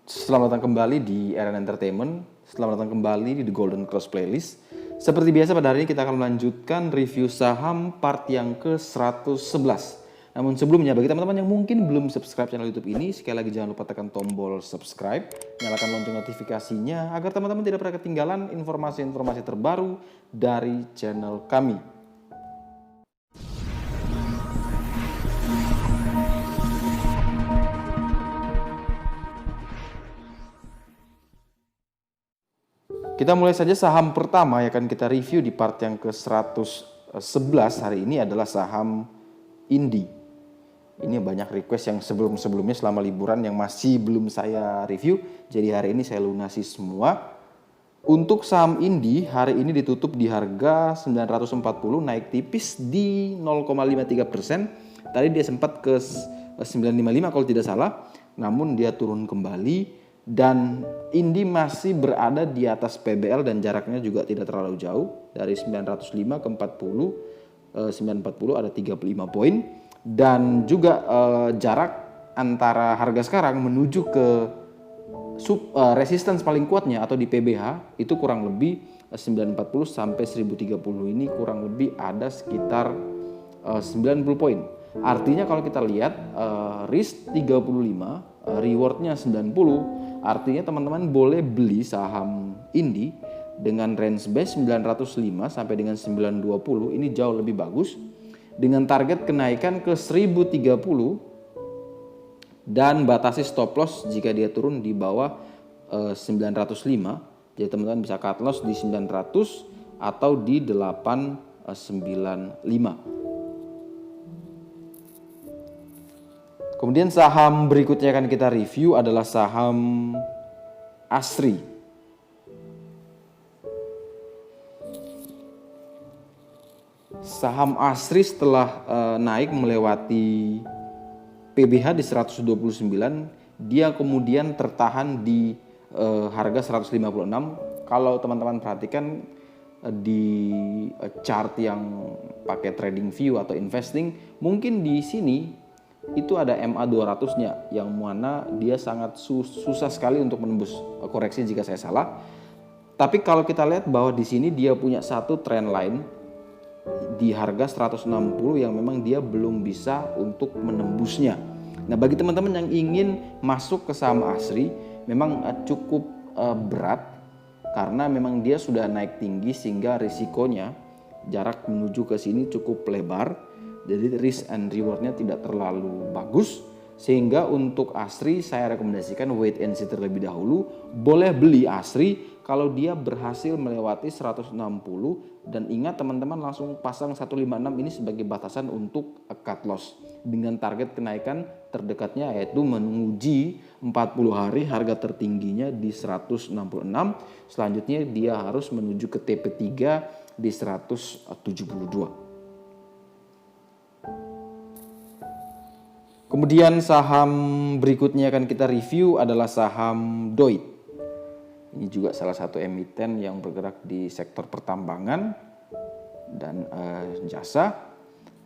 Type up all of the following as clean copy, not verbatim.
Selamat datang kembali di RN Entertainment. Selamat datang kembali di The Golden Cross Playlist. Seperti biasa pada hari ini kita akan melanjutkan review saham part yang ke-111. Namun sebelumnya bagi teman-teman yang mungkin belum subscribe channel YouTube ini, sekali lagi jangan lupa tekan tombol subscribe, nyalakan lonceng notifikasinya agar teman-teman tidak pernah ketinggalan informasi-informasi terbaru dari channel kami. Kita mulai saja saham pertama yang akan kita review di part yang ke-111 hari ini adalah saham Indi. Ini banyak request yang sebelum-sebelumnya selama liburan yang masih belum saya review. Jadi hari ini saya lunasi semua. Untuk saham Indi hari ini ditutup di harga 940, naik tipis di 0,53%. Tadi dia sempat ke 955 kalau tidak salah. Namun dia turun kembali. Dan Indi masih berada di atas PBL dan jaraknya juga tidak terlalu jauh. Dari 905 ke 40, 940 ada 35 poin. Dan juga jarak antara harga sekarang menuju ke resistance paling kuatnya atau di PBH itu kurang lebih 940 sampai 1030 ini kurang lebih ada sekitar 90 poin. Artinya kalau kita lihat risk 35, rewardnya 90. Artinya teman-teman boleh beli saham Indi dengan range base 905 sampai dengan 920, ini jauh lebih bagus. Dengan target kenaikan ke 1030 dan batasi stop loss jika dia turun di bawah 905. Jadi teman-teman bisa cut loss di 900 atau di 895. Kemudian saham berikutnya akan kita review adalah saham Asri. Saham Asri setelah naik melewati PBH di 129, dia kemudian tertahan di harga 156. Kalau teman-teman perhatikan di chart yang pakai trading view atau investing, mungkin di sini itu ada MA 200-nya yang mana dia sangat susah sekali untuk menembus, koreksi jika saya salah. Tapi kalau kita lihat bahwa di sini dia punya satu trend line di harga 160 yang memang dia belum bisa untuk menembusnya. Nah, bagi teman-teman yang ingin masuk ke saham Asri memang cukup berat karena memang dia sudah naik tinggi sehingga risikonya jarak menuju ke sini cukup lebar. Jadi risk and rewardnya tidak terlalu bagus, sehingga untuk Asri saya rekomendasikan wait and see terlebih dahulu. Boleh beli Asri kalau dia berhasil melewati 160, dan ingat teman-teman langsung pasang 156 ini sebagai batasan untuk cut loss dengan target kenaikan terdekatnya yaitu menguji 40 hari harga tertingginya di 166. Selanjutnya dia harus menuju ke TP3 di 172. Kemudian saham berikutnya akan kita review adalah saham Doit. Ini juga salah satu emiten yang bergerak di sektor pertambangan dan jasa,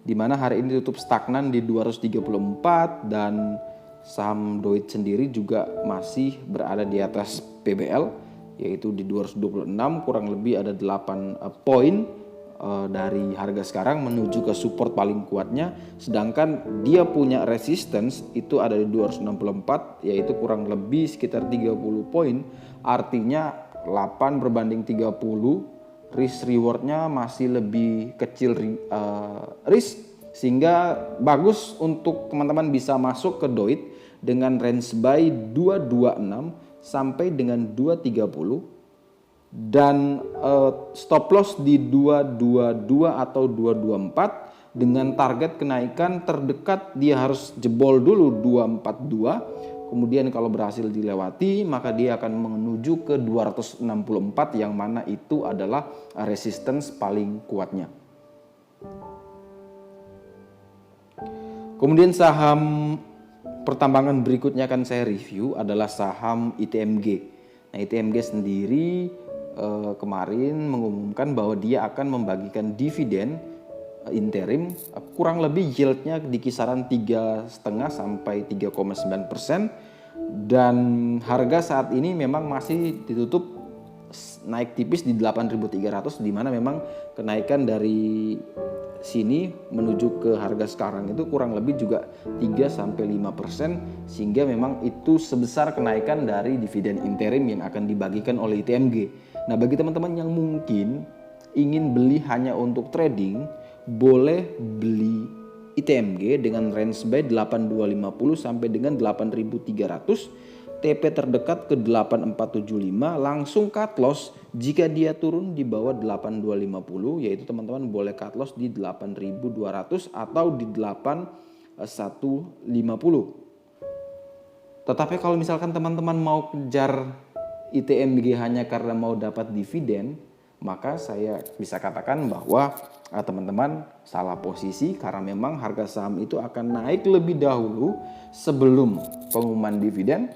di mana hari ini tutup stagnan di 234 dan saham Doit sendiri juga masih berada di atas PBL yaitu di 226, kurang lebih ada 8 poin dari harga sekarang menuju ke support paling kuatnya, sedangkan dia punya resistance itu ada di 264 yaitu kurang lebih sekitar 30 poin. Artinya 8 berbanding 30, risk rewardnya masih lebih kecil risk, sehingga bagus untuk teman-teman bisa masuk ke Doit dengan range buy 226 sampai dengan 230 dan stop loss di 222 atau 224 dengan target kenaikan terdekat dia harus jebol dulu 242. Kemudian kalau berhasil dilewati maka dia akan menuju ke 264 yang mana itu adalah resistance paling kuatnya. Kemudian saham pertambangan berikutnya akan saya review adalah saham ITMG. Nah, ITMG sendiri kemarin mengumumkan bahwa dia akan membagikan dividen interim, kurang lebih yieldnya di kisaran 3,5 sampai 3,9%. Dan harga saat ini memang masih ditutup naik tipis di 8.300, di mana memang kenaikan dari sini menuju ke harga sekarang itu kurang lebih juga 3-5%, sehingga memang itu sebesar kenaikan dari dividen interim yang akan dibagikan oleh ITMG. Nah, bagi teman-teman yang mungkin ingin beli hanya untuk trading, boleh beli ITMG dengan range buy 8250 sampai dengan 8300, TP terdekat ke 8475, langsung cut loss jika dia turun di bawah 8250, yaitu teman-teman boleh cut loss di 8200 atau di 8150. Tetapi kalau misalkan teman-teman mau kejar ITMG hanya karena mau dapat dividen, maka saya bisa katakan bahwa teman-teman salah posisi, karena memang harga saham itu akan naik lebih dahulu sebelum pengumuman dividen.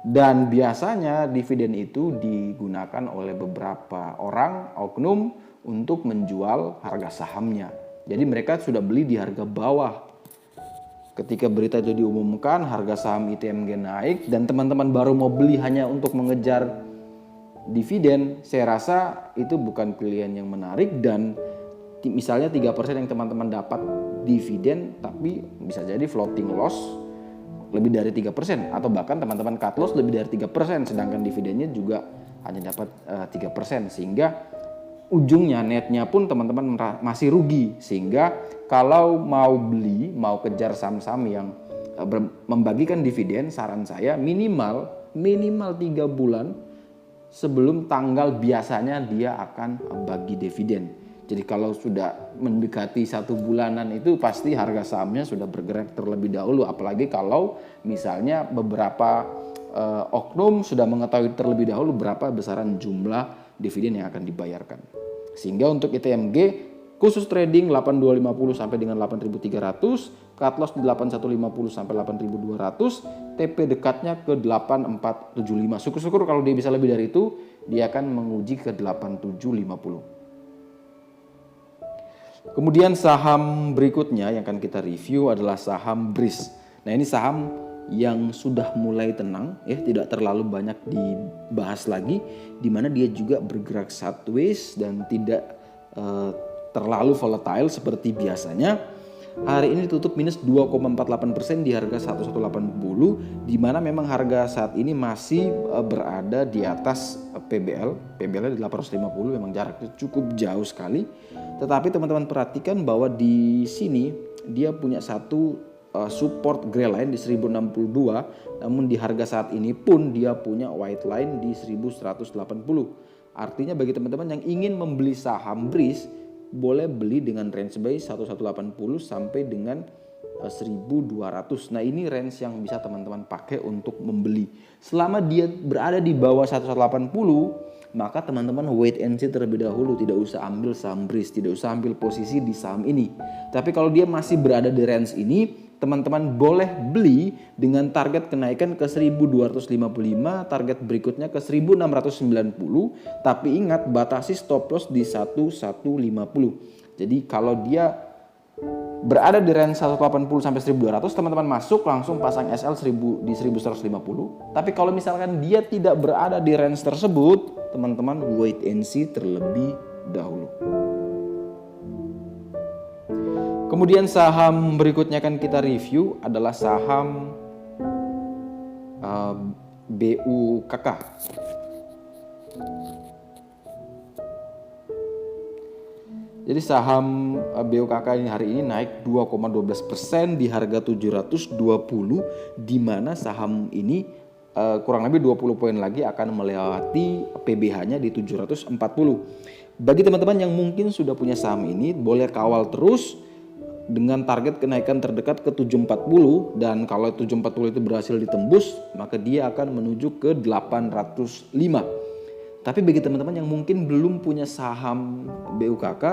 Dan biasanya dividen itu digunakan oleh beberapa orang, oknum, untuk menjual harga sahamnya. Jadi mereka sudah beli di harga bawah. Ketika berita itu diumumkan, harga saham ITMG naik dan teman-teman baru mau beli hanya untuk mengejar dividen, saya rasa itu bukan pilihan yang menarik. Dan misalnya 3% yang teman-teman dapat dividen, tapi bisa jadi floating loss lebih dari 3%, atau bahkan teman-teman cut loss lebih dari 3%, sedangkan dividennya juga hanya dapat 3%, sehingga ujungnya netnya pun teman-teman masih rugi. Sehingga kalau mau beli, mau kejar saham-saham yang membagikan dividen, saran saya minimal 3 bulan sebelum tanggal biasanya dia akan bagi dividen. Jadi kalau sudah mendekati 1 bulanan itu pasti harga sahamnya sudah bergerak terlebih dahulu. Apalagi kalau misalnya beberapa oknum sudah mengetahui terlebih dahulu berapa besaran jumlah dividen yang akan dibayarkan. Sehingga untuk ITMG khusus trading 8250 sampai dengan 8300, cut loss di 8150 sampai 8200, TP dekatnya ke 8475. Syukur-syukur kalau dia bisa lebih dari itu, dia akan menguji ke 8750. Kemudian saham berikutnya yang akan kita review adalah saham BRIS. Nah, ini saham yang sudah mulai tenang, tidak terlalu banyak dibahas lagi, di mana dia juga bergerak sideways dan tidak terlalu volatile seperti biasanya. Hari ini ditutup minus 2,48% di harga 1180, di mana memang harga saat ini masih berada di atas PBL. PBL di 850, memang jaraknya cukup jauh sekali. Tetapi teman-teman perhatikan bahwa di sini dia punya satu support gray line di 1062, namun di harga saat ini pun dia punya white line di 1180. Artinya bagi teman-teman yang ingin membeli saham BRIS, boleh beli dengan range buy 1180 sampai dengan 1200. Nah, ini range yang bisa teman-teman pakai untuk membeli. Selama dia berada di bawah 1180, maka teman-teman wait and see terlebih dahulu, tidak usah ambil saham BRIS, tidak usah ambil posisi di saham ini. Tapi kalau dia masih berada di range ini, teman-teman boleh beli dengan target kenaikan ke 1255, target berikutnya ke 1690, tapi ingat batasi stop loss di 1150. Jadi kalau dia berada di range 180 sampai 1200, teman-teman masuk langsung pasang SL di 1150. Tapi kalau misalkan dia tidak berada di range tersebut, teman-teman wait and see terlebih dahulu. Kemudian saham berikutnya akan kita review adalah saham BUKK. Jadi saham BUKK ini hari ini naik 2,12% di harga 720, di mana saham ini kurang lebih 20 poin lagi akan melewati PBH-nya di 740. Bagi teman-teman yang mungkin sudah punya saham ini, boleh kawal terus dengan target kenaikan terdekat ke 740, dan kalau 740 itu berhasil ditembus, maka dia akan menuju ke 805. Tapi bagi teman-teman yang mungkin belum punya saham BUKK,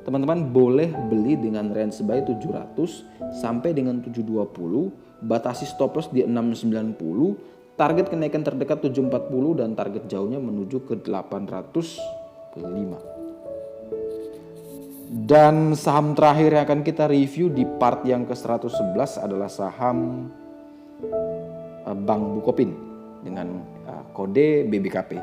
teman-teman boleh beli dengan range buy 700 sampai dengan 720, batasi stop loss di 690, target kenaikan terdekat 740 dan target jauhnya menuju ke 805. Dan saham terakhir yang akan kita review di part yang ke-111 adalah saham Bank Bukopin dengan kode BBKP.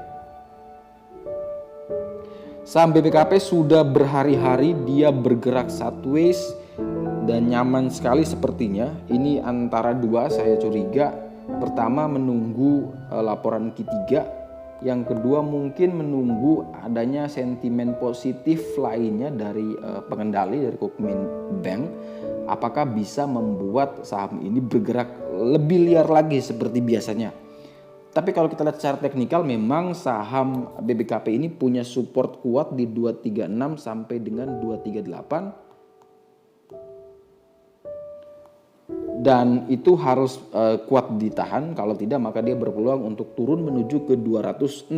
Saham BBKP sudah berhari-hari dia bergerak sideways dan nyaman sekali sepertinya. Ini antara dua, saya curiga. Pertama menunggu laporan Q3, yang kedua mungkin menunggu adanya sentimen positif lainnya dari pengendali dari Kukmin Bank. Apakah bisa membuat saham ini bergerak lebih liar lagi seperti biasanya. Tapi kalau kita lihat secara teknikal, memang saham BBKP ini punya support kuat di 236 sampai dengan 238. Dan itu harus kuat ditahan, kalau tidak maka dia berpeluang untuk turun menuju ke 206.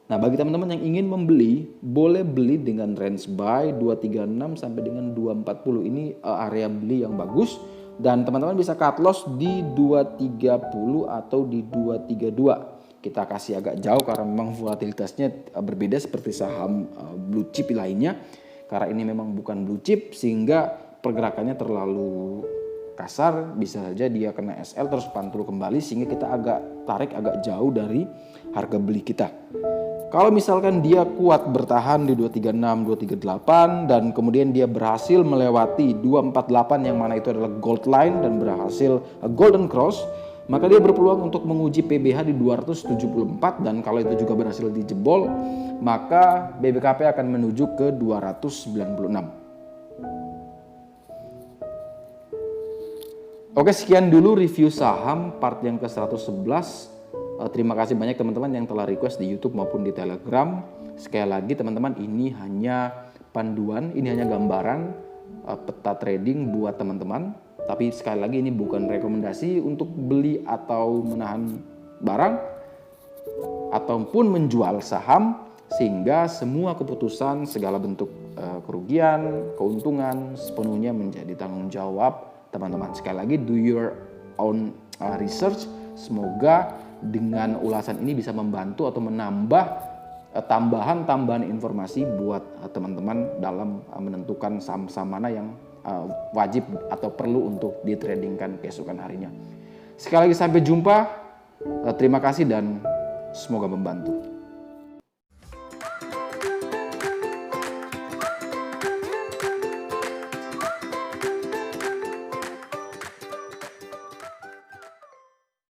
Nah, bagi teman-teman yang ingin membeli, boleh beli dengan range buy 236 sampai dengan 240. Ini area beli yang bagus, dan teman-teman bisa cut loss di 230 atau di 232. Kita kasih agak jauh karena memang volatilitasnya berbeda seperti saham blue chip lainnya. Karena ini memang bukan blue chip sehingga pergerakannya terlalu kasar, bisa saja dia kena SL terus pantul kembali sehingga kita tarik agak jauh dari harga beli kita. Kalau misalkan dia kuat bertahan di 236, 238 dan kemudian dia berhasil melewati 248 yang mana itu adalah gold line dan berhasil golden cross, maka dia berpeluang untuk menguji PBH di 274, dan kalau itu juga berhasil dijebol, maka BBKP akan menuju ke 296. Oke, sekian dulu review saham part yang ke-111. Terima kasih banyak teman-teman yang telah request di YouTube maupun di Telegram. Sekali lagi teman-teman, ini hanya panduan, ini hanya gambaran peta trading buat teman-teman. Tapi sekali lagi ini bukan rekomendasi untuk beli atau menahan barang ataupun menjual saham, sehingga semua keputusan segala bentuk kerugian, keuntungan sepenuhnya menjadi tanggung jawab teman-teman. Sekali lagi, do your own research. Semoga dengan ulasan ini bisa membantu atau menambah tambahan informasi buat teman-teman dalam menentukan saham-saham mana yang wajib atau perlu untuk ditradingkan keesokan harinya. Sekali lagi sampai jumpa. Terima kasih dan semoga membantu.